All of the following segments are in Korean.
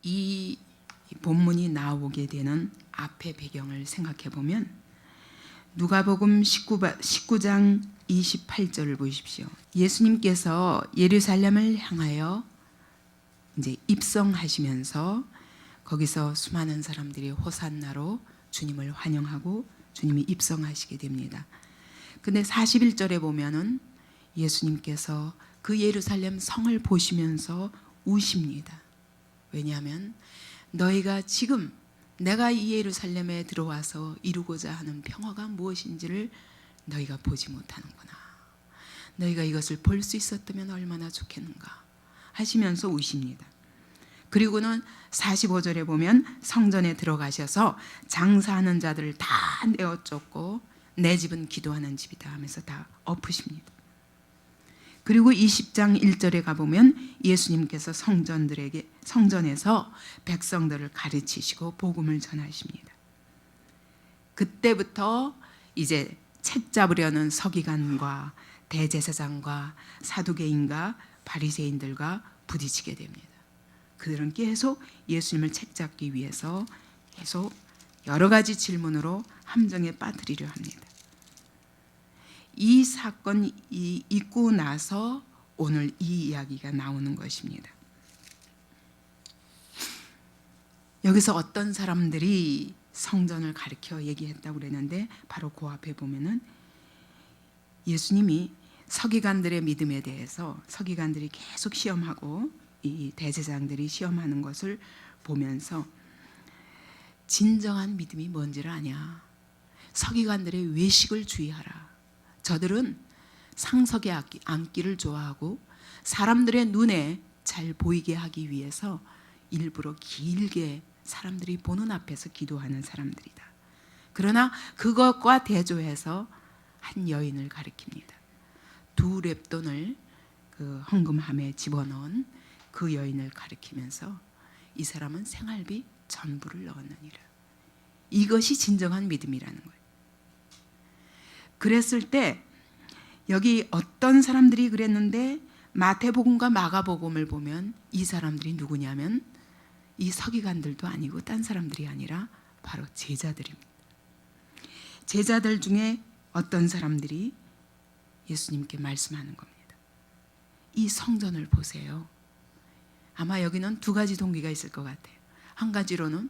이 본문이 나오게 되는 앞의 배경을 생각해 보면 누가복음 19장 28절을 보십시오. 예수님께서 예루살렘을 향하여 이제 입성하시면서 거기서 수많은 사람들이 호산나로 주님을 환영하고 주님이 입성하시게 됩니다. 근데 41절에 보면은 예수님께서 그 예루살렘 성을 보시면서 우십니다. 왜냐하면 너희가 지금 내가 이 예루살렘에 들어와서 이루고자 하는 평화가 무엇인지를 너희가 보지 못하는구나. 너희가 이것을 볼 수 있었다면 얼마나 좋겠는가 하시면서 우십니다. 그리고는 45절에 보면 성전에 들어가셔서 장사하는 자들을 다 내어 쫓고 내 집은 기도하는 집이다 하면서 다 엎으십니다. 그리고 20장 1절에 가보면 예수님께서 성전에서 백성들을 가르치시고 복음을 전하십니다. 그때부터 이제 책 잡으려는 서기관과 대제사장과 사두개인과 바리새인들과 부딪히게 됩니다. 그들은 계속 예수님을 책 잡기 위해서 계속 여러 가지 질문으로 함정에 빠뜨리려 합니다. 이 사건이 있고 나서 오늘 이 이야기가 나오는 것입니다. 여기서 어떤 사람들이 성전을 가리켜 얘기했다고 그랬는데 바로 그 앞에 보면은 예수님이 서기관들의 믿음에 대해서 서기관들이 계속 시험하고 이 대제사장들이 시험하는 것을 보면서 진정한 믿음이 뭔지를 아냐. 서기관들의 외식을 주의하라. 저들은 상석에 앉기를 좋아하고 사람들의 눈에 잘 보이게 하기 위해서 일부러 길게 사람들이 보는 앞에서 기도하는 사람들이다. 그러나 그것과 대조해서 한 여인을 가리킵니다. 2렙돈을 그 헌금함에 집어넣은 그 여인을 가리키면서 이 사람은 생활비 전부를 넣었느니라. 이것이 진정한 믿음이라는 거예요. 그랬을 때 여기 어떤 사람들이 그랬는데 마태복음과 마가복음을 보면 이 사람들이 누구냐면 이 서기관들도 아니고 딴 사람들이 아니라 바로 제자들입니다. 제자들 중에 어떤 사람들이 예수님께 말씀하는 겁니다. 이 성전을 보세요. 아마 여기는 2가지 동기가 있을 것 같아요. 한 가지로는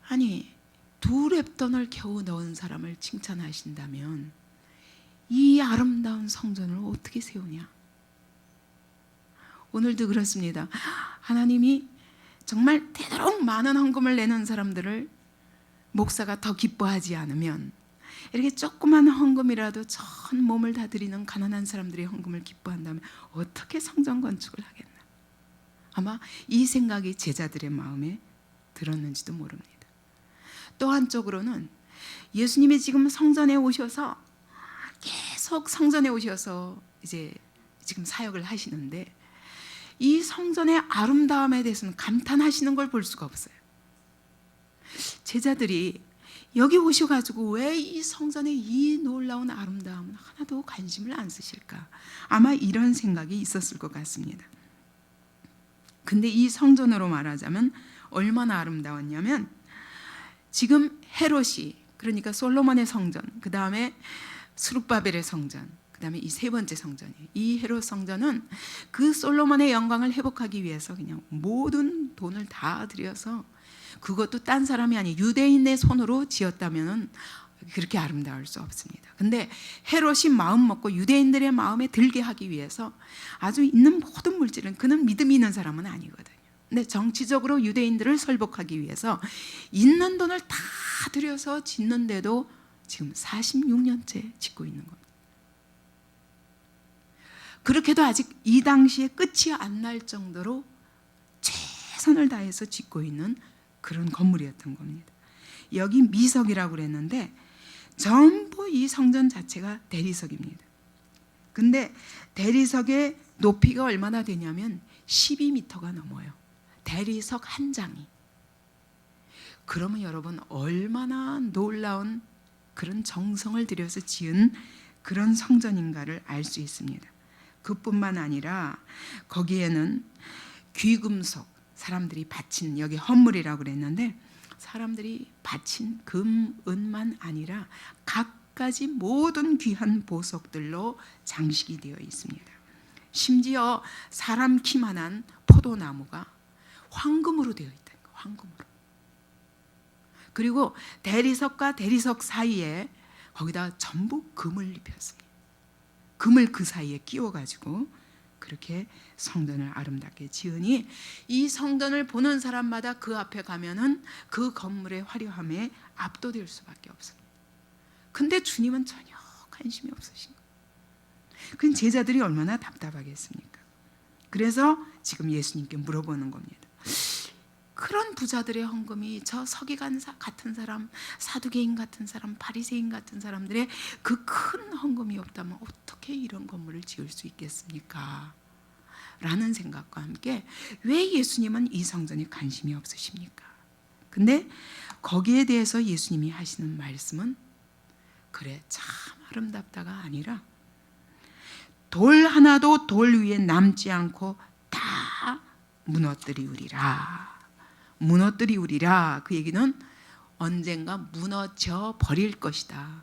아니 2렙돈을 겨우 넣은 사람을 칭찬하신다면 이 아름다운 성전을 어떻게 세우냐. 오늘도 그렇습니다. 하나님이 정말 되도록 많은 헌금을 내는 사람들을 목사가 더 기뻐하지 않으면 이렇게 조그만 헌금이라도 전 몸을 다 드리는 가난한 사람들의 헌금을 기뻐한다면 어떻게 성전 건축을 하겠나. 아마 이 생각이 제자들의 마음에 들었는지도 모릅니다. 또 한쪽으로는 예수님이 지금 성전에 오셔서 계속 성전에 오셔서 이제 지금 사역을 하시는데 이 성전의 아름다움에 대해서는 감탄하시는 걸 볼 수가 없어요. 제자들이 여기 오셔가지고 왜 이 성전의 이 놀라운 아름다움은 하나도 관심을 안 쓰실까? 아마 이런 생각이 있었을 것 같습니다. 근데 이 성전으로 말하자면 얼마나 아름다웠냐면 지금 헤롯이 그러니까 솔로몬의 성전, 그 다음에 스룹바벨의 성전, 그 다음에 이 3번째 성전이에요. 이 헤롯 성전은 그 솔로몬의 영광을 회복하기 위해서 그냥 모든 돈을 다 들여서 그것도 딴 사람이 아니 유대인의 손으로 지었다면 그렇게 아름다울 수 없습니다. 근데 헤롯이 마음 먹고 유대인들의 마음에 들게 하기 위해서 아주 있는 모든 물질은 그는 믿음이 있는 사람은 아니거든요. 근데 정치적으로 유대인들을 설복하기 위해서 있는 돈을 다 들여서 짓는데도 지금 46년째 짓고 있는 겁니다. 그렇게도 아직 이 당시에 끝이 안 날 정도로 최선을 다해서 짓고 있는 그런 건물이었던 겁니다. 여기 미석이라고 그랬는데 전부 이 성전 자체가 대리석입니다. 근데 대리석의 높이가 얼마나 되냐면 12m가 넘어요. 대리석 한 장이. 그러면 여러분 얼마나 놀라운 그런 정성을 들여서 지은 그런 성전인가를 알 수 있습니다. 그뿐만 아니라 거기에는 귀금속, 사람들이 바친, 여기 헌물이라고 그랬는데 사람들이 바친 금, 은만 아니라 갖가지 모든 귀한 보석들로 장식이 되어 있습니다. 심지어 사람 키만한 포도나무가 황금으로 되어 있다는 거예요. 황금으로. 그리고 대리석과 대리석 사이에 거기다 전부 금을 입혔습니다. 금을 그 사이에 끼워가지고 그렇게 성전을 아름답게 지으니 이 성전을 보는 사람마다 그 앞에 가면은 그 건물의 화려함에 압도될 수밖에 없습니다. 근데 주님은 전혀 관심이 없으신 거예요. 그 제자들이 얼마나 답답하겠습니까? 그래서 지금 예수님께 물어보는 겁니다. 그런 부자들의 헌금이 저 서기관 같은 사람, 사두개인 같은 사람, 바리새인 같은 사람들의 그 큰 헌금이 없다면 어떻게 이런 건물을 지을 수 있겠습니까? 라는 생각과 함께 왜 예수님은 이 성전에 관심이 없으십니까? 근데 거기에 대해서 예수님이 하시는 말씀은 그래 참 아름답다가 아니라 돌 하나도 돌 위에 남지 않고 다 무너뜨리우리라. 무너뜨리우리라. 그 얘기는 언젠가 무너져 버릴 것이다.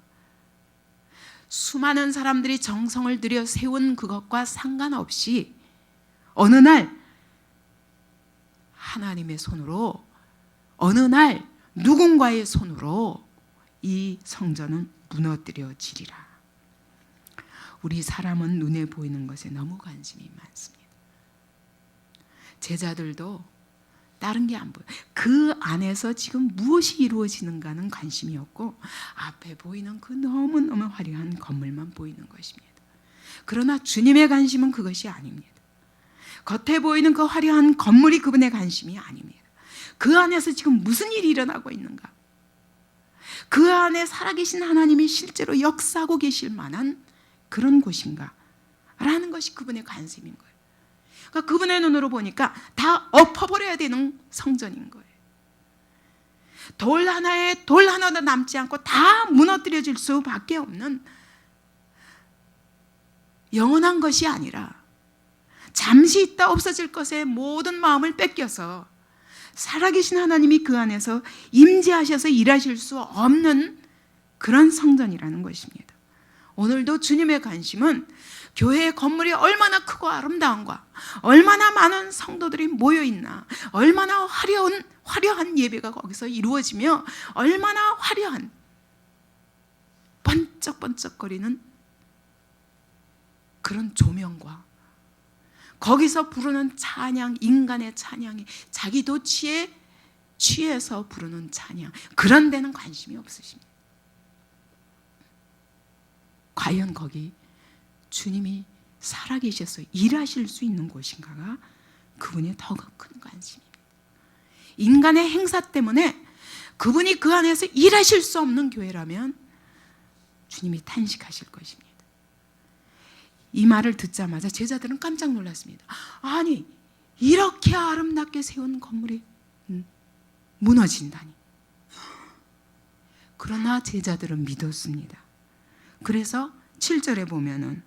수많은 사람들이 정성을 들여 세운 그것과 상관없이 어느 날 하나님의 손으로, 어느 날 누군가의 손으로 이 성전은 무너뜨려지리라. 우리 사람은 눈에 보이는 것에 너무 관심이 많습니다. 제자들도 다른 게 안 보여요. 그 안에서 지금 무엇이 이루어지는가는 관심이 없고 앞에 보이는 그 너무너무 화려한 건물만 보이는 것입니다. 그러나 주님의 관심은 그것이 아닙니다. 겉에 보이는 그 화려한 건물이 그분의 관심이 아닙니다. 그 안에서 지금 무슨 일이 일어나고 있는가? 그 안에 살아계신 하나님이 실제로 역사하고 계실 만한 그런 곳인가? 라는 것이 그분의 관심인 거예요. 그러니까 그분의 눈으로 보니까 다 엎어버려야 되는 성전인 거예요. 돌 하나에 돌 하나도 남지 않고 다 무너뜨려질 수밖에 없는 영원한 것이 아니라 잠시 있다 없어질 것에 모든 마음을 뺏겨서 살아계신 하나님이 그 안에서 임재하셔서 일하실 수 없는 그런 성전이라는 것입니다. 오늘도 주님의 관심은 교회의 건물이 얼마나 크고 아름다운가, 얼마나 많은 성도들이 모여있나, 얼마나 화려한 예배가 거기서 이루어지며 얼마나 화려한 번쩍번쩍거리는 그런 조명과 거기서 부르는 찬양, 인간의 찬양이 자기도 취해서 부르는 찬양, 그런 데는 관심이 없으십니다. 과연 거기 주님이 살아계셔서 일하실 수 있는 곳인가가 그분의 더 큰 관심입니다. 인간의 행사 때문에 그분이 그 안에서 일하실 수 없는 교회라면 주님이 탄식하실 것입니다. 이 말을 듣자마자 제자들은 깜짝 놀랐습니다. 아니, 이렇게 아름답게 세운 건물이 무너진다니. 그러나 제자들은 믿었습니다. 그래서 7절에 보면은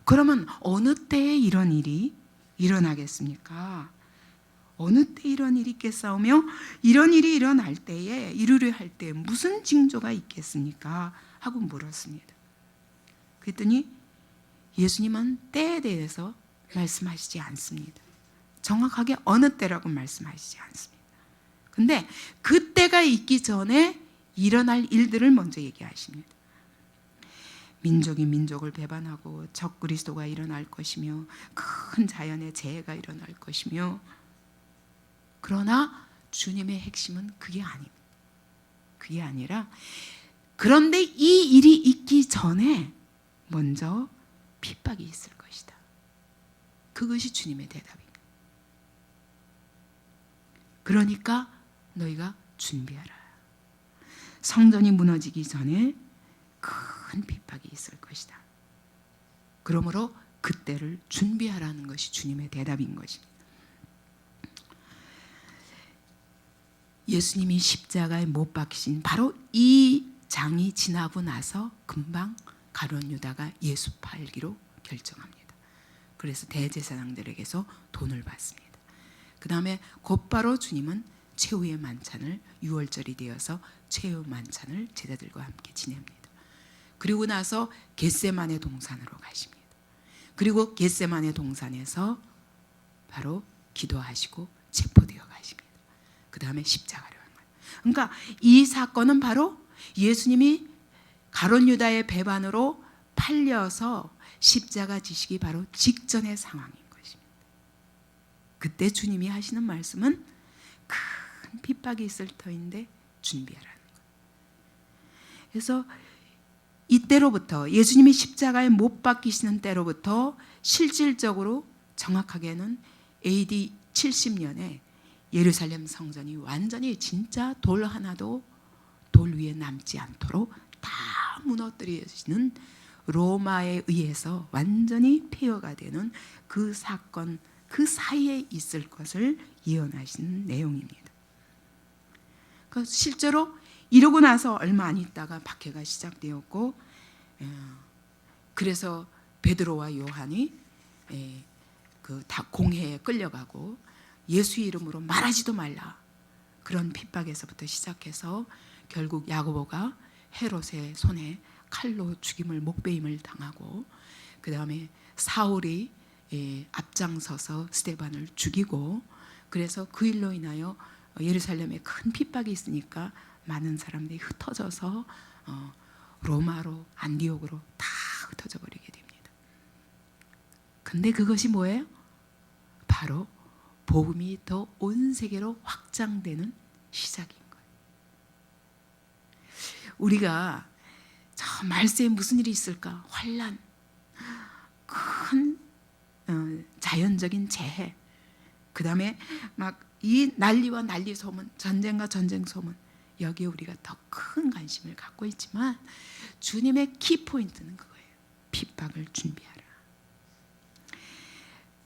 그러면 어느 때에 이런 일이 일어나겠습니까? 어느 때 이런 일이 있겠사오며 이런 일이 일어날 때에 이루려 할 때 무슨 징조가 있겠습니까? 하고 물었습니다. 그랬더니 예수님은 때에 대해서 말씀하시지 않습니다. 정확하게 어느 때라고 말씀하시지 않습니다. 근데 그 때가 있기 전에 일어날 일들을 먼저 얘기하십니다. 민족이 민족을 배반하고 적그리스도가 일어날 것이며 큰 자연의 재해가 일어날 것이며, 그러나 주님의 핵심은 그게 아닙니다. 그게 아니라 그런데 이 일이 있기 전에 먼저 핍박이 있을 것이다. 그것이 주님의 대답입니다. 그러니까 너희가 준비하라. 성전이 무너지기 전에 큰 핍박이 있을 것이다. 그러므로 그때를 준비하라는 것이 주님의 대답인 것입니다. 예수님이 십자가에 못 박히신 바로 이 장이 지나고 나서 금방 가룟 유다가 예수 팔기로 결정합니다. 그래서 대제사장들에게서 돈을 받습니다. 그 다음에 곧바로 주님은 최후의 만찬을 6월절이 되어서 최후 만찬을 제자들과 함께 지냅니다. 그리고 나서 겟세마네 동산으로 가십니다. 그리고 겟세마네 동산에서 바로 기도하시고 체포되어 가십니다. 그 다음에 십자가로 간 거예요. 그러니까 이 사건은 바로 예수님이 가룟 유다의 배반으로 팔려서 십자가 지시기 바로 직전의 상황인 것입니다. 그때 주님이 하시는 말씀은 큰 핍박이 있을 터인데 준비하라는 거예요. 그래서 이때로부터 예수님이 십자가에 못 박히시는 때로부터 실질적으로 정확하게는 AD 70년에 예루살렘 성전이 완전히 진짜 돌 하나도 돌 위에 남지 않도록 다 무너뜨려지는 로마에 의해서 완전히 폐허가 되는 그 사건, 그 사이에 있을 것을 예언하시는 내용입니다. 실제로 이러고 나서 얼마 안 있다가 박해가 시작되었고, 그래서 베드로와 요한이 그 다 공회에 끌려가고 예수 이름으로 말하지도 말라, 그런 핍박에서부터 시작해서 결국 야고보가 헤롯의 손에 칼로 죽임을 목베임을 당하고, 그 다음에 사울이 앞장서서 스데반을 죽이고, 그래서 그 일로 인하여 예루살렘에 큰 핍박이 있으니까 많은 사람들이 흩어져서 로마로, 안디옥으로 다 흩어져 버리게 됩니다. 근데 그것이 뭐예요? 바로 복음이 더 온 세계로 확장되는 시작인 거예요. 우리가 저 말세에 무슨 일이 있을까? 환난, 큰 자연적인 재해, 그 다음에 막 이 난리와 난리 소문, 전쟁과 전쟁 소문, 여기에 우리가 더 큰 관심을 갖고 있지만 주님의 키포인트는 그거예요. 핍박을 준비하라.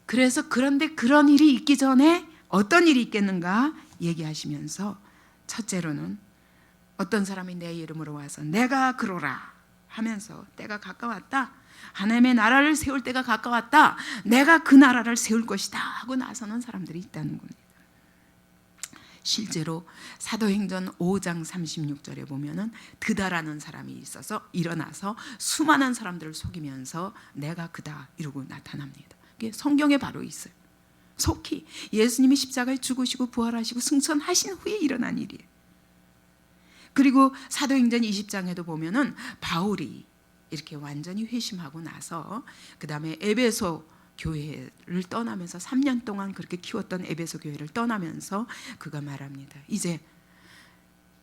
그래서 그런데 그런 일이 있기 전에 어떤 일이 있겠는가 얘기하시면서, 첫째로는 어떤 사람이 내 이름으로 와서 내가 그러라 하면서 때가 가까웠다, 하나님의 나라를 세울 때가 가까웠다, 내가 그 나라를 세울 것이다 하고 나서는 사람들이 있다는 겁니다. 실제로 사도행전 5장 36절에 보면은 드다라는 사람이 있어서 일어나서 수많은 사람들을 속이면서 내가 그다 이러고 나타납니다. 이게 성경에 바로 있어요. 속히 예수님이 십자가에 죽으시고 부활하시고 승천하신 후에 일어난 일이에요. 그리고 사도행전 20장에도 보면은 바울이 이렇게 완전히 회심하고 나서 그 다음에 에베소 교회를 떠나면서 3년 동안 그렇게 키웠던 에베소 교회를 떠나면서 그가 말합니다. 이제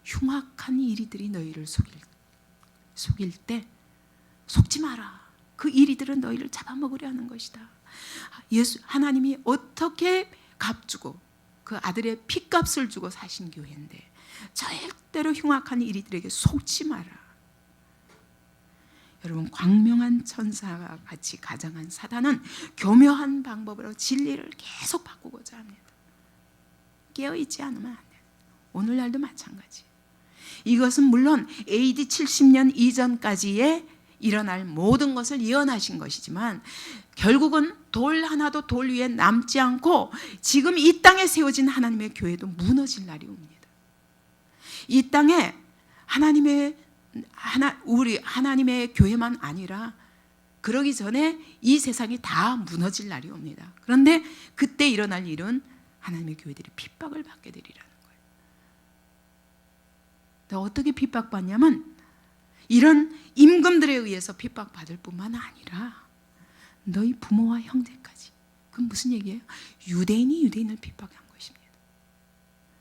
흉악한 이리들이 너희를 속일 때 속지 마라. 그 이리들은 너희를 잡아먹으려 하는 것이다. 하나님이 어떻게 값주고 그 아들의 피값을 주고 사신 교회인데 절대로 흉악한 이리들에게 속지 마라. 여러분, 광명한 천사가 같이 가장한 사단은 교묘한 방법으로 진리를 계속 바꾸고자 합니다. 깨어있지 않으면 안 돼요. 오늘날도 마찬가지. 이것은 물론 AD 70년 이전까지의 일어날 모든 것을 예언하신 것이지만 결국은 돌 하나도 돌 위에 남지 않고 지금 이 땅에 세워진 하나님의 교회도 무너질 날이 옵니다. 이 땅에 우리 하나님의 교회만 아니라 그러기 전에 이 세상이 다 무너질 날이 옵니다. 그런데 그때 일어날 일은 하나님의 교회들이 핍박을 받게 되리라는 거예요. 어떻게 핍박받냐면 이런 임금들에 의해서 핍박받을 뿐만 아니라 너희 부모와 형제까지. 그건 무슨 얘기예요? 유대인이 유대인을 핍박한 것입니다.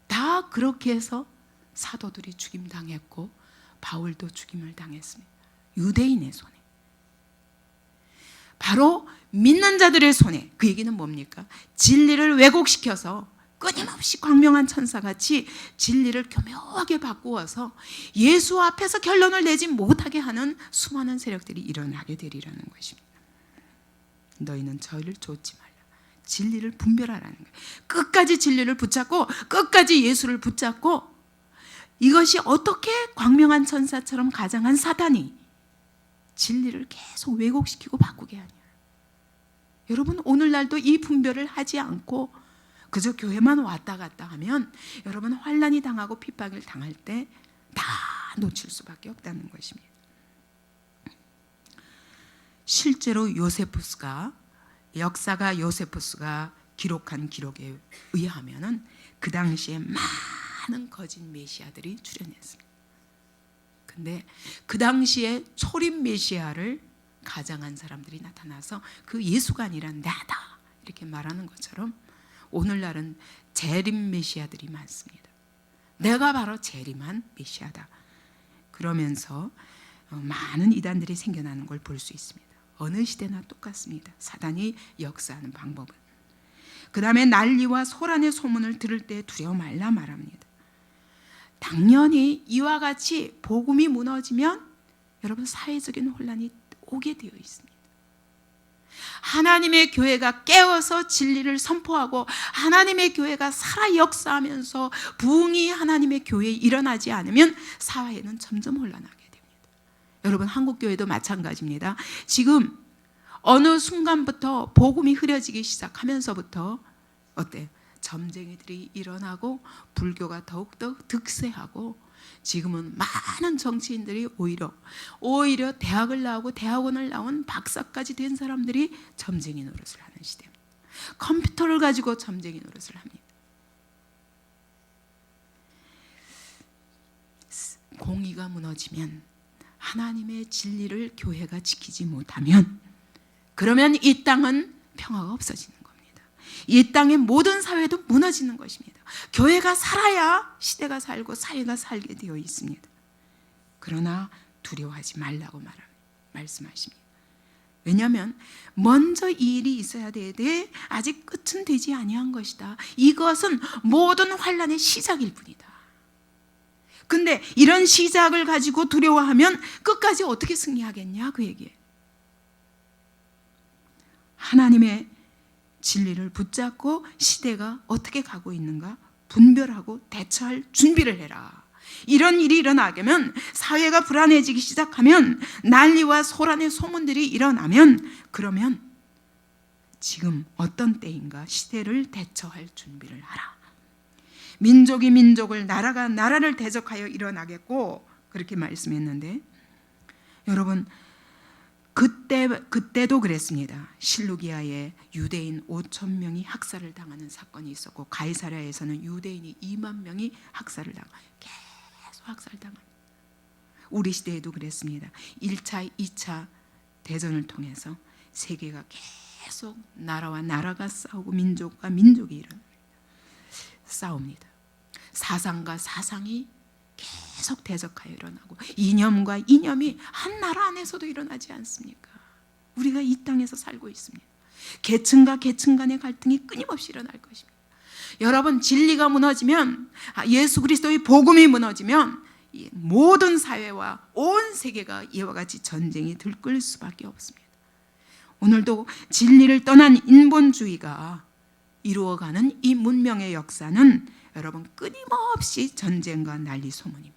다 그렇게 해서 사도들이 죽임당했고 바울도 죽임을 당했습니다. 유대인의 손에. 바로 믿는 자들의 손에. 그 얘기는 뭡니까? 진리를 왜곡시켜서 끊임없이 광명한 천사같이 진리를 교묘하게 바꾸어서 예수 앞에서 결론을 내지 못하게 하는 수많은 세력들이 일어나게 되리라는 것입니다. 너희는 저희를 좇지 말라. 진리를 분별하라는 거예요. 끝까지 진리를 붙잡고 끝까지 예수를 붙잡고, 이것이 어떻게 광명한 천사처럼 가장한 사단이 진리를 계속 왜곡시키고 바꾸게 하냐. 여러분, 오늘날도 이 분별을 하지 않고 그저 교회만 왔다 갔다 하면 여러분 환난이 당하고 핍박을 당할 때 다 놓칠 수밖에 없다는 것입니다. 실제로 역사가 요세푸스가 기록한 기록에 의하면은 그 당시에 많은 거짓 메시아들이 출현했습니다. 근데 그 당시에 초림 메시아를 가장한 사람들이 나타나서 그 예수가 아니라 나다 이렇게 말하는 것처럼 오늘날은 재림 메시아들이 많습니다. 내가 바로 재림한 메시아다. 그러면서 많은 이단들이 생겨나는 걸 볼 수 있습니다. 어느 시대나 똑같습니다. 사단이 역사하는 방법은. 그 다음에 난리와 소란의 소문을 들을 때 두려워 말라 말합니다. 당연히 이와 같이 복음이 무너지면 여러분 사회적인 혼란이 오게 되어 있습니다. 하나님의 교회가 깨어서 진리를 선포하고 하나님의 교회가 살아 역사하면서 부흥이 하나님의 교회에 일어나지 않으면 사회는 점점 혼란하게 됩니다. 여러분 한국 교회도 마찬가지입니다. 지금 어느 순간부터 복음이 흐려지기 시작하면서부터 어때요? 점쟁이들이 일어나고 불교가 더욱더 득세하고 지금은 많은 정치인들이 오히려 대학을 나오고 대학원을 나온 박사까지 된 사람들이 점쟁이 노릇을 하는 시대입니다. 컴퓨터를 가지고 점쟁이 노릇을 합니다. 공의가 무너지면 하나님의 진리를 교회가 지키지 못하면 그러면 이 땅은 평화가 없어지는 겁니다. 이 땅의 모든 사회도 무너지는 것입니다. 교회가 살아야 시대가 살고 사회가 살게 되어 있습니다. 그러나 두려워하지 말라고 말씀하십니다. 왜냐하면 먼저 이 일이 있어야 되되 아직 끝은 되지 아니한 것이다. 이것은 모든 환란의 시작일 뿐이다. 근데 이런 시작을 가지고 두려워하면 끝까지 어떻게 승리하겠냐 그 얘기예요. 하나님의 진리를 붙잡고 시대가 어떻게 가고 있는가 분별하고 대처할 준비를 해라. 이런 일이 일어나면 사회가 불안해지기 시작하면 난리와 소란의 소문들이 일어나면 그러면 지금 어떤 때인가 시대를 대처할 준비를 하라. 민족이 민족을 나라가 나라를 대적하여 일어나겠고 그렇게 말씀했는데 여러분 그때도 그랬습니다. 실루기아에 유대인 5천 명이 학살을 당하는 사건이 있었고 가이사랴에서는 유대인이 2만 명이 학살을 당하고 계속 학살당합니다. 우리 시대에도 그랬습니다. 1차, 2차 대전을 통해서 세계가 계속 나라와 나라가 싸우고 민족과 민족이 일어납니다. 싸웁니다. 사상과 사상이 계속 대적하여 일어나고 이념과 이념이 한 나라 안에서도 일어나지 않습니까? 우리가 이 땅에서 살고 있습니다. 계층과 계층 간의 갈등이 끊임없이 일어날 것입니다. 여러분 진리가 무너지면 예수 그리스도의 복음이 무너지면 모든 사회와 온 세계가 이와 같이 전쟁이 들끓을 수밖에 없습니다. 오늘도 진리를 떠난 인본주의가 이루어가는 이 문명의 역사는 여러분 끊임없이 전쟁과 난리 소문입니다.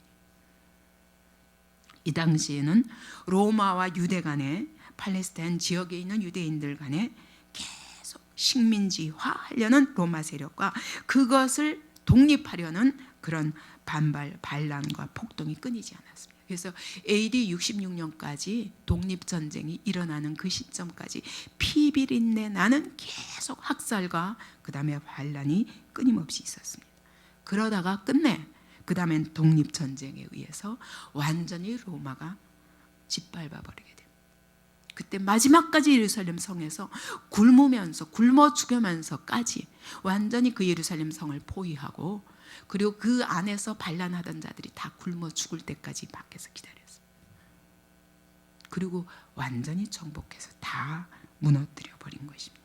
이 당시에는 로마와 유대 간에 팔레스타인 지역에 있는 유대인들 간에 계속 식민지화하려는 로마 세력과 그것을 독립하려는 그런 반란과 폭동이 끊이지 않았습니다. 그래서 AD 66년까지 독립전쟁이 일어나는 그 시점까지 피비린내 나는 계속 학살과 그 다음에 반란이 끊임없이 있었습니다. 그러다가 끝내 그 다음엔 독립전쟁에 의해서 완전히 로마가 짓밟아 버리게 됩니다. 그때 마지막까지 예루살렘 성에서 굶어 죽으면서까지 완전히 그 예루살렘 성을 포위하고 그리고 그 안에서 반란하던 자들이 다 굶어 죽을 때까지 밖에서 기다렸어요. 그리고 완전히 정복해서 다 무너뜨려 버린 것입니다.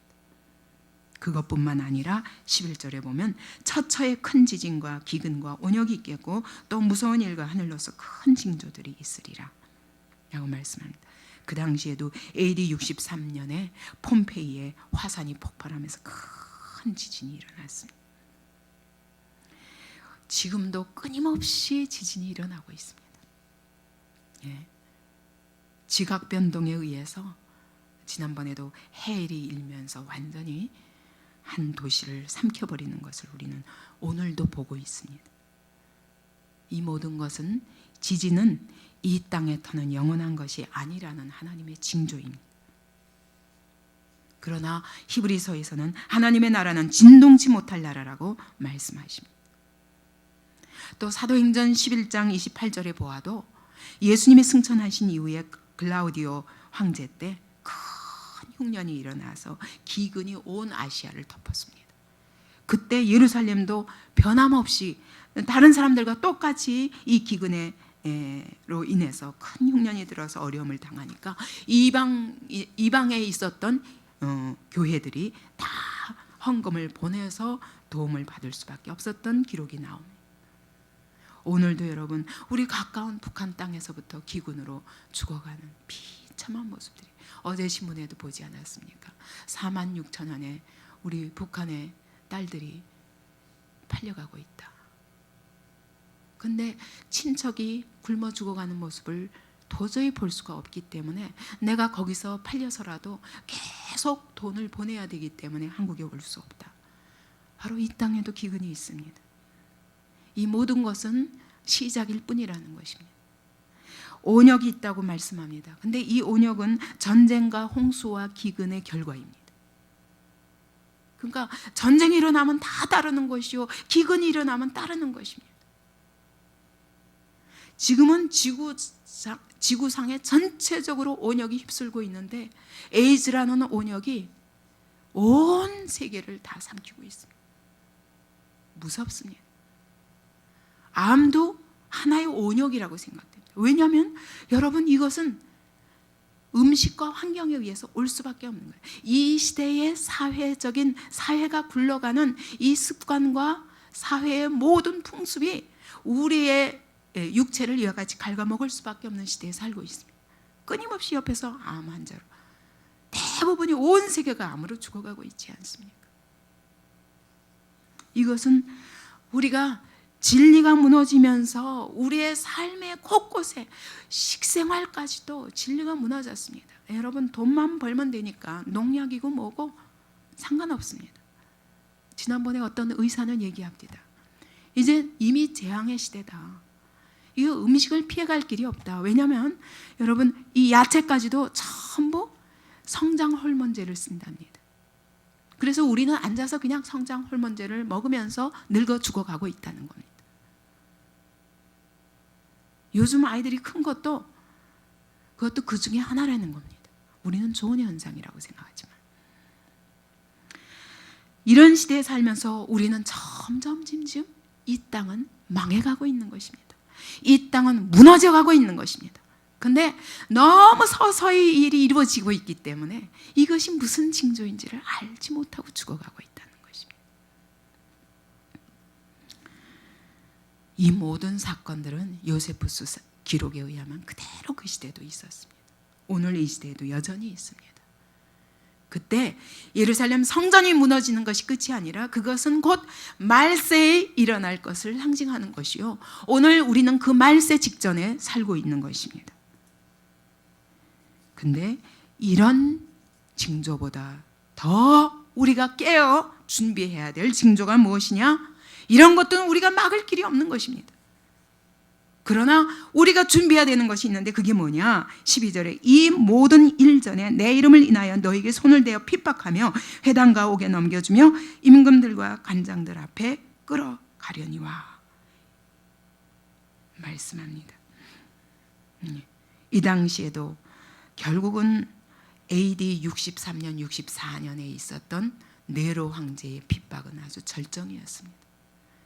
그것뿐만 아니라 11절에 보면 처처에 큰 지진과 기근과 온역이 있겠고 또 무서운 일과 하늘로서 큰 징조들이 있으리라 라고 말씀합니다. 그 당시에도 AD 63년에 폼페이에 화산이 폭발하면서 큰 지진이 일어났습니다. 지금도 끊임없이 지진이 일어나고 있습니다. 예. 지각 변동에 의해서 지난번에도 해일이 일면서 완전히 한 도시를 삼켜버리는 것을 우리는 오늘도 보고 있습니다. 이 모든 것은 지진은 이 땅에 터는 영원한 것이 아니라는 하나님의 징조입니다. 그러나 히브리서에서는 하나님의 나라는 진동치 못할 나라라고 말씀하십니다. 또 사도행전 11장 28절에 보아도 예수님이 승천하신 이후에 글라우디오 황제 때 큰 흉년이 일어나서 기근이 온 아시아를 덮었습니다. 그때 예루살렘도 변함없이 다른 사람들과 똑같이 이 기근으로 인해서 큰 흉년이 들어서 어려움을 당하니까 이방에 있었던 교회들이 다 헌금을 보내서 도움을 받을 수밖에 없었던 기록이 나옵니다. 오늘도 여러분 우리 가까운 북한 땅에서부터 기근으로 죽어가는 비참한 모습들이 어제 신문에도 보지 않았습니까? 46,000원에 우리 북한의 딸들이 팔려가고 있다. 근데 친척이 굶어 죽어가는 모습을 도저히 볼 수가 없기 때문에 내가 거기서 팔려서라도 계속 돈을 보내야 되기 때문에 한국에 올 수 없다. 바로 이 땅에도 기근이 있습니다. 이 모든 것은 시작일 뿐이라는 것입니다. 온역이 있다고 말씀합니다. 근데 이 온역은 전쟁과 홍수와 기근의 결과입니다. 그러니까 전쟁이 일어나면 다 따르는 것이요, 기근이 일어나면 따르는 것입니다. 지금은 지구상에 전체적으로 온역이 휩쓸고 있는데 에이즈라는 온역이 온 세계를 다 삼키고 있습니다. 무섭습니다. 암도 하나의 온역이라고 생각됩니다. 왜냐하면 여러분 이것은 음식과 환경에 의해서 올 수밖에 없는 거예요. 이 시대의 사회가 굴러가는 이 습관과 사회의 모든 풍습이 우리의 육체를 이와 같이 갉아먹을 수밖에 없는 시대에 살고 있습니다. 끊임없이 옆에서 암 환자로 대부분이 온 세계가 암으로 죽어가고 있지 않습니까? 이것은 우리가 진리가 무너지면서 우리의 삶의 곳곳에 식생활까지도 진리가 무너졌습니다. 여러분 돈만 벌면 되니까 농약이고 뭐고 상관없습니다. 지난번에 어떤 의사는 얘기합니다. 이제 이미 재앙의 시대다. 이거 음식을 피해갈 길이 없다. 왜냐하면 여러분 이 야채까지도 전부 성장 호르몬제를 쓴답니다. 그래서 우리는 앉아서 그냥 성장 호르몬제를 먹으면서 늙어 죽어가고 있다는 겁니다. 요즘 아이들이 큰 것도 그것도 그 중에 하나라는 겁니다. 우리는 좋은 현상이라고 생각하지만 이런 시대에 살면서 우리는 점점 이 땅은 망해가고 있는 것입니다. 이 땅은 무너져가고 있는 것입니다. 근데 너무 서서히 일이 이루어지고 있기 때문에 이것이 무슨 징조인지를 알지 못하고 죽어가고 있다는 것입니다. 이 모든 사건들은 요세푸스 기록에 의하면 그대로 그 시대도 있었습니다. 오늘 이 시대에도 여전히 있습니다. 그때 예루살렘 성전이 무너지는 것이 끝이 아니라 그것은 곧 말세에 일어날 것을 상징하는 것이요, 오늘 우리는 그 말세 직전에 살고 있는 것입니다. 근데 이런 징조보다 더 우리가 깨어 준비해야 될 징조가 무엇이냐? 이런 것들은 우리가 막을 길이 없는 것입니다. 그러나 우리가 준비해야 되는 것이 있는데 그게 뭐냐? 12절에 이 모든 일 전에 내 이름을 인하여 너에게 손을 대어 핍박하며 회당과 옥에 넘겨주며 임금들과 관장들 앞에 끌어가려니와 말씀합니다. 이 당시에도 결국은 AD 63년, 64년에 있었던 네로 황제의 핍박은 아주 절정이었습니다.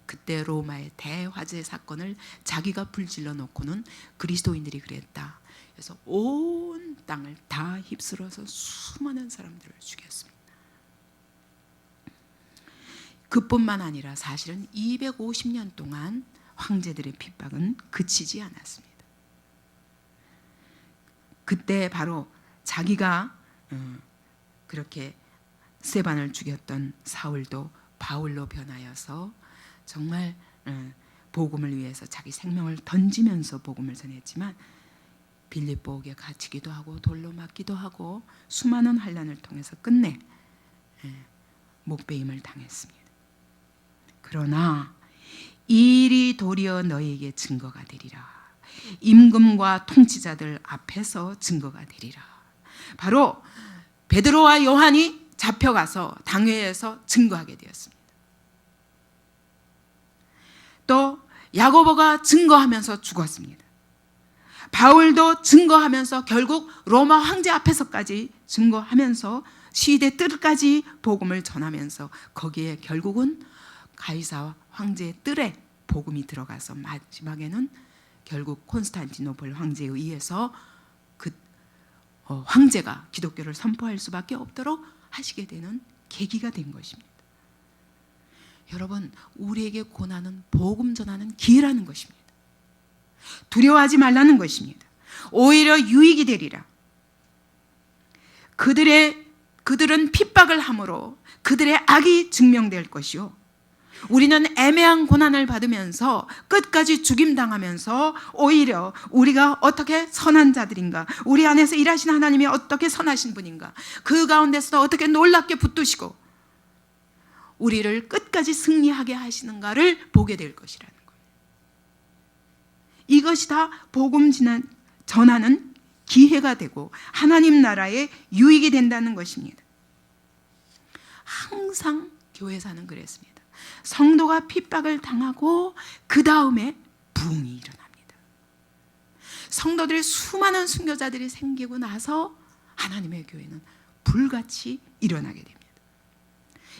그때 로마의 대화재 사건을 자기가 불질러 놓고는 그리스도인들이 그랬다. 그래서 온 땅을 다 휩쓸어서 수많은 사람들을 죽였습니다. 그뿐만 아니라 사실은 250년 동안 황제들의 핍박은 그치지 않았습니다. 그때 바로 자기가 그렇게 스데반을 죽였던 사울도 바울로 변하여서 정말 복음을 위해서 자기 생명을 던지면서 복음을 전했지만 빌립보옥에 갇히기도 하고 돌로 맞기도 하고 수많은 환난을 통해서 끝내 목배임을 당했습니다. 그러나 이 일이 도리어 너희에게 증거가 되리라. 임금과 통치자들 앞에서 증거가 되리라. 바로 베드로와 요한이 잡혀가서 당회에서 증거하게 되었습니다. 또 야고보가 증거하면서 죽었습니다. 바울도 증거하면서 결국 로마 황제 앞에서까지 증거하면서 시대 뜰까지 복음을 전하면서 거기에 결국은 가이사 황제의 뜰에 복음이 들어가서 마지막에는 결국 콘스탄티노플 황제에 의해서 그 황제가 기독교를 선포할 수밖에 없도록 하시게 되는 계기가 된 것입니다. 여러분, 우리에게 고난은 복음 전하는 기회라는 것입니다. 두려워하지 말라는 것입니다. 오히려 유익이 되리라. 그들은 핍박을 함으로 그들의 악이 증명될 것이요, 우리는 애매한 고난을 받으면서 끝까지 죽임당하면서 오히려 우리가 어떻게 선한 자들인가, 우리 안에서 일하신 하나님이 어떻게 선하신 분인가, 그 가운데서도 어떻게 놀랍게 붙드시고 우리를 끝까지 승리하게 하시는가를 보게 될 것이라는 거예요. 이것이 다 복음 전하는 기회가 되고 하나님 나라의 유익이 된다는 것입니다. 항상 교회사는 그랬습니다. 성도가 핍박을 당하고 그 다음에 부흥이 일어납니다. 성도들의 수많은 순교자들이 생기고 나서 하나님의 교회는 불같이 일어나게 됩니다.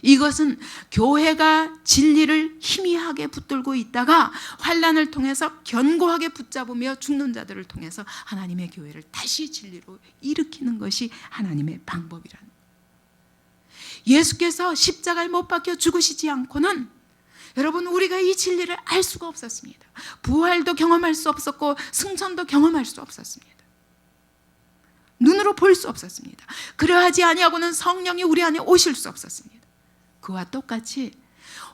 이것은 교회가 진리를 희미하게 붙들고 있다가 환난을 통해서 견고하게 붙잡으며 죽는 자들을 통해서 하나님의 교회를 다시 진리로 일으키는 것이 하나님의 방법이라는 거예요. 예수께서 십자가에 못 박혀 죽으시지 않고는 여러분, 우리가 이 진리를 알 수가 없었습니다. 부활도 경험할 수 없었고 승천도 경험할 수 없었습니다. 눈으로 볼 수 없었습니다. 그러하지 아니하고는 성령이 우리 안에 오실 수 없었습니다. 그와 똑같이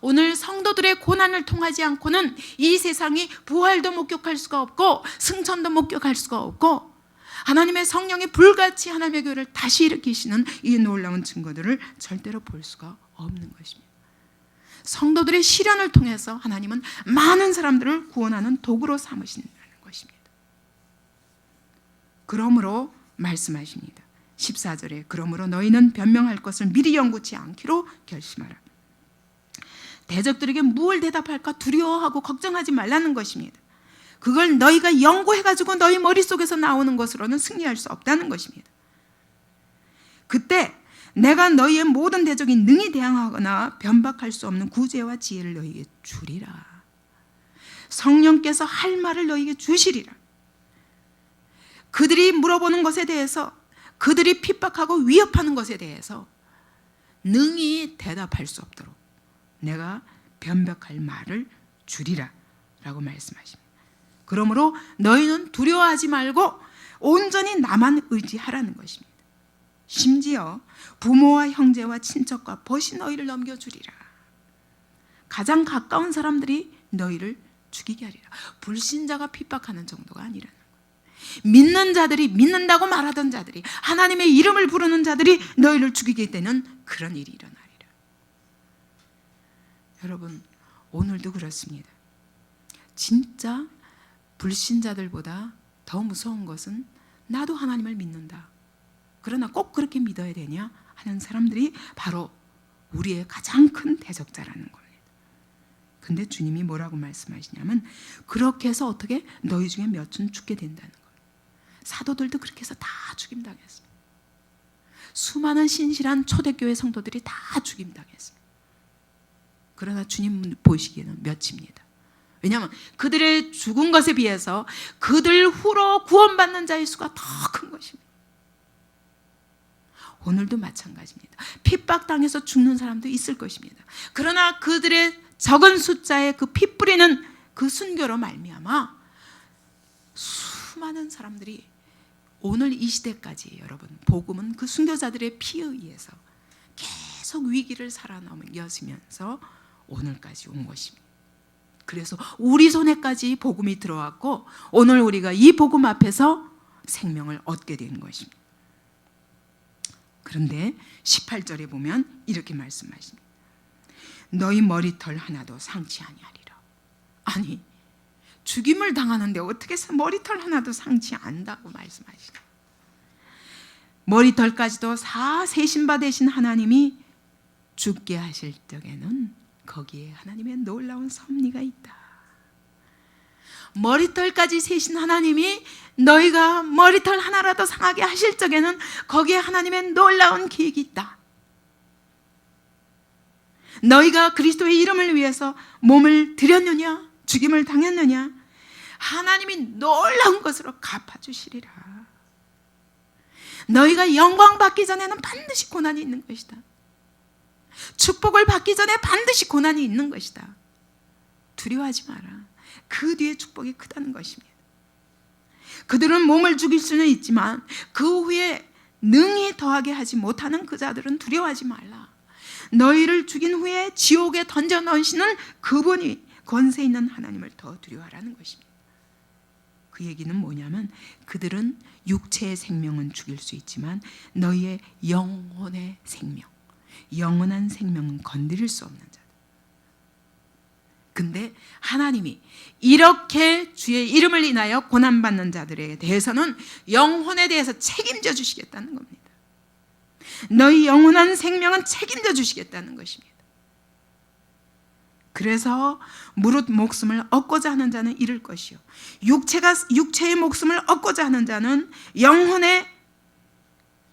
오늘 성도들의 고난을 통하지 않고는 이 세상이 부활도 목격할 수가 없고 승천도 목격할 수가 없고 하나님의 성령이 불같이 하나님의 교회를 다시 일으키시는 이 놀라운 증거들을 절대로 볼 수가 없는 것입니다. 성도들의 시련을 통해서 하나님은 많은 사람들을 구원하는 도구로 삼으신다는 것입니다. 그러므로 말씀하십니다. 14절에 그러므로 너희는 변명할 것을 미리 연구치 않기로 결심하라. 대적들에게 무엇을 대답할까 두려워하고 걱정하지 말라는 것입니다. 그걸 너희가 연구해가지고 너희 머릿속에서 나오는 것으로는 승리할 수 없다는 것입니다. 그때 내가 너희의 모든 대적이 능히 대항하거나 변박할 수 없는 구제와 지혜를 너희에게 주리라. 성령께서 할 말을 너희에게 주시리라. 그들이 물어보는 것에 대해서, 그들이 핍박하고 위협하는 것에 대해서 능히 대답할 수 없도록 내가 변박할 말을 주리라 라고 말씀하십니다. 그러므로 너희는 두려워하지 말고 온전히 나만 의지하라는 것입니다. 심지어 부모와 형제와 친척과 벗이 너희를 넘겨주리라. 가장 가까운 사람들이 너희를 죽이게 하리라. 불신자가 핍박하는 정도가 아니라는 거예요. 믿는 자들이, 믿는다고 말하던 자들이, 하나님의 이름을 부르는 자들이 너희를 죽이게 되는 그런 일이 일어나리라. 여러분, 오늘도 그렇습니다. 진짜 불신자들보다 더 무서운 것은 나도 하나님을 믿는다, 그러나 꼭 그렇게 믿어야 되냐 하는 사람들이 바로 우리의 가장 큰 대적자라는 겁니다. 근데 주님이 뭐라고 말씀하시냐면 그렇게 해서 어떻게 너희 중에 몇은 죽게 된다는 거예요. 사도들도 그렇게 해서 다 죽임당했습니다. 수많은 신실한 초대교회 성도들이 다 죽임당했습니다. 그러나 주님 보시기에는 몇입니다. 왜냐하면 그들의 죽은 것에 비해서 그들 후로 구원받는 자의 수가 더 큰 것입니다. 오늘도 마찬가지입니다. 핍박당해서 죽는 사람도 있을 것입니다. 그러나 그들의 적은 숫자의 그 피 뿌리는 그 순교로 말미암아 수많은 사람들이 오늘 이 시대까지, 여러분, 복음은 그 순교자들의 피에 의해서 계속 위기를 살아넘으면서 오늘까지 온 것입니다. 그래서 우리 손에까지 복음이 들어왔고 오늘 우리가 이 복음 앞에서 생명을 얻게 된 것입니다. 그런데 18절에 보면 이렇게 말씀하십니다. 너희 머리털 하나도 상치 아니하리라. 아니, 죽임을 당하는데 어떻게 머리털 하나도 상치 않다고 말씀하시나? 머리털까지도 다 세신 바 되신 하나님이 죽게 하실 적에는 거기에 하나님의 놀라운 섭리가 있다. 머리털까지 세신 하나님이 너희가 머리털 하나라도 상하게 하실 적에는 거기에 하나님의 놀라운 계획이 있다. 너희가 그리스도의 이름을 위해서 몸을 드렸느냐, 죽임을 당했느냐, 하나님이 놀라운 것으로 갚아주시리라. 너희가 영광 받기 전에는 반드시 고난이 있는 것이다. 축복을 받기 전에 반드시 고난이 있는 것이다. 두려워하지 마라. 그 뒤에 축복이 크다는 것입니다. 그들은 몸을 죽일 수는 있지만 그 후에 능히 더하게 하지 못하는 그 자들은 두려워하지 말라. 너희를 죽인 후에 지옥에 던져 넣으시는 그분이 권세 있는 하나님을 더 두려워하라는 것입니다. 그 얘기는 뭐냐면 그들은 육체의 생명은 죽일 수 있지만 너희의 영혼의 생명, 영원한 생명은 건드릴 수 없는 자들. 근데 하나님이 이렇게 주의 이름을 인하여 고난받는 자들에 대해서는 영혼에 대해서 책임져 주시겠다는 겁니다. 너희 영원한 생명은 책임져 주시겠다는 것입니다. 그래서 무릇 목숨을 얻고자 하는 자는 잃을 것이요 육체의 목숨을 얻고자 하는 자는 영혼의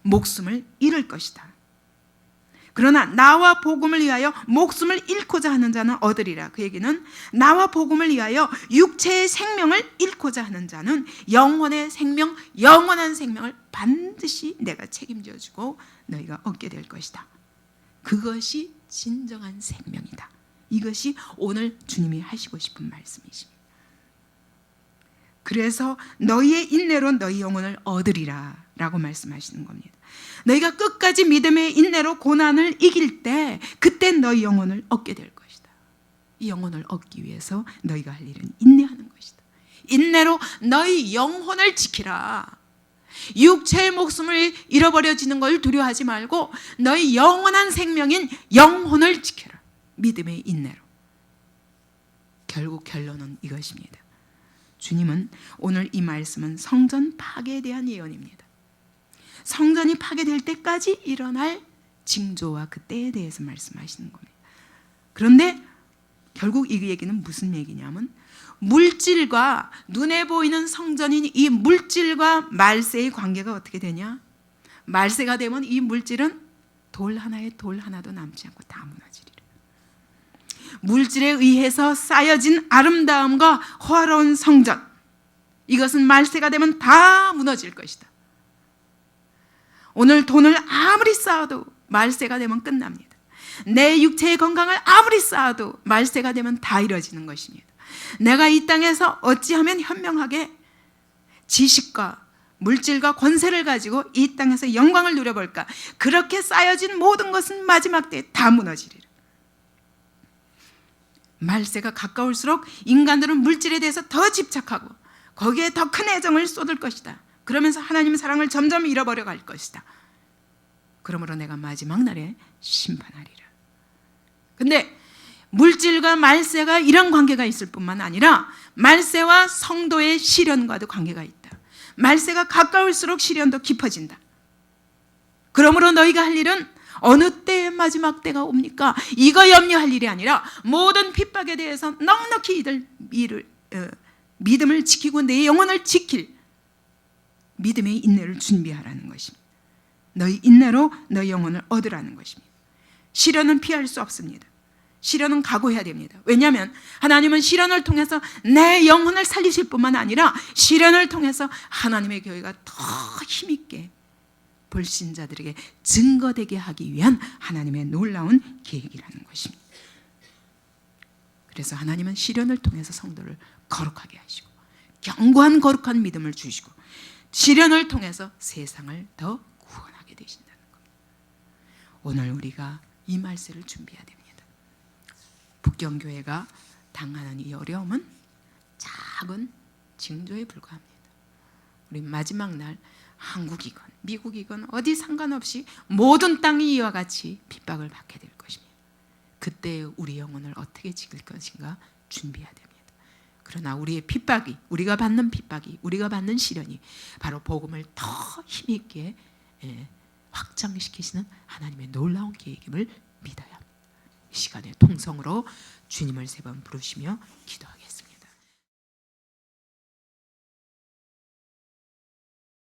목숨을 잃을 것이다. 그러나 나와 복음을 위하여 목숨을 잃고자 하는 자는 얻으리라. 그 얘기는 나와 복음을 위하여 육체의 생명을 잃고자 하는 자는 영혼의 생명, 영원한 생명을 반드시 내가 책임져 주고 너희가 얻게 될 것이다. 그것이 진정한 생명이다. 이것이 오늘 주님이 하시고 싶은 말씀이십니다. 그래서 너희의 인내로 너희 영혼을 얻으리라 라고 말씀하시는 겁니다. 너희가 끝까지 믿음의 인내로 고난을 이길 때 그때 너희 영혼을 얻게 될 것이다. 이 영혼을 얻기 위해서 너희가 할 일은 인내하는 것이다. 인내로 너희 영혼을 지키라. 육체의 목숨을 잃어버려지는 걸 두려워하지 말고 너희 영원한 생명인 영혼을 지켜라. 믿음의 인내로. 결국 결론은 이것입니다. 주님은 오늘 이 말씀은 성전 파괴에 대한 예언입니다. 성전이 파괴될 때까지 일어날 징조와 그 때에 대해서 말씀하시는 겁니다. 그런데 결국 이 얘기는 무슨 얘기냐면 물질과 눈에 보이는 성전인 이 물질과 말세의 관계가 어떻게 되냐? 말세가 되면 이 물질은 돌 하나도 남지 않고 다 무너지리라. 물질에 의해서 쌓여진 아름다움과 화려한 성전, 이것은 말세가 되면 다 무너질 것이다. 오늘 돈을 아무리 쌓아도 말세가 되면 끝납니다. 내 육체의 건강을 아무리 쌓아도 말세가 되면 다 이루어지는 것입니다. 내가 이 땅에서 어찌하면 현명하게 지식과 물질과 권세를 가지고 이 땅에서 영광을 누려볼까? 그렇게 쌓여진 모든 것은 마지막 때에 다 무너지리라. 말세가 가까울수록 인간들은 물질에 대해서 더 집착하고 거기에 더 큰 애정을 쏟을 것이다. 그러면서 하나님의 사랑을 점점 잃어버려 갈 것이다. 그러므로 내가 마지막 날에 심판하리라. 근데 물질과 말세가 이런 관계가 있을 뿐만 아니라 말세와 성도의 시련과도 관계가 있다. 말세가 가까울수록 시련도 깊어진다. 그러므로 너희가 할 일은 어느 때의 마지막 때가 옵니까? 이거 염려할 일이 아니라 모든 핍박에 대해서 넉넉히 믿음을 지키고 내 영혼을 지킬 믿음의 인내를 준비하라는 것입니다. 너희 인내로 너희 영혼을 얻으라는 것입니다. 시련은 피할 수 없습니다. 시련은 각오해야 됩니다. 왜냐하면 하나님은 시련을 통해서 내 영혼을 살리실 뿐만 아니라 시련을 통해서 하나님의 교회가 더 힘있게 불신자들에게 증거되게 하기 위한 하나님의 놀라운 계획이라는 것입니다. 그래서 하나님은 시련을 통해서 성도를 거룩하게 하시고 견고한 거룩한 믿음을 주시고 시련을 통해서 세상을 더 구원하게 되신다는 겁니다. 오늘 우리가 이 말씀을 준비해야 됩니다. 북경교회가 당하는 이 어려움은 작은 징조에 불과합니다. 우리 마지막 날 한국이건 미국이건 어디 상관없이 모든 땅이 이와 같이 핍박을 받게 될 것입니다. 그때 우리 영혼을 어떻게 지킬 것인가 준비해야 됩니다. 그러나 우리의 핍박이, 우리가 받는 핍박이, 우리가 받는 시련이 바로 복음을 더 힘있게 확장시키시는 하나님의 놀라운 계획임을 믿어야 합니다. 이 시간에 통성으로 주님을 3번 부르시며 기도하겠습니다.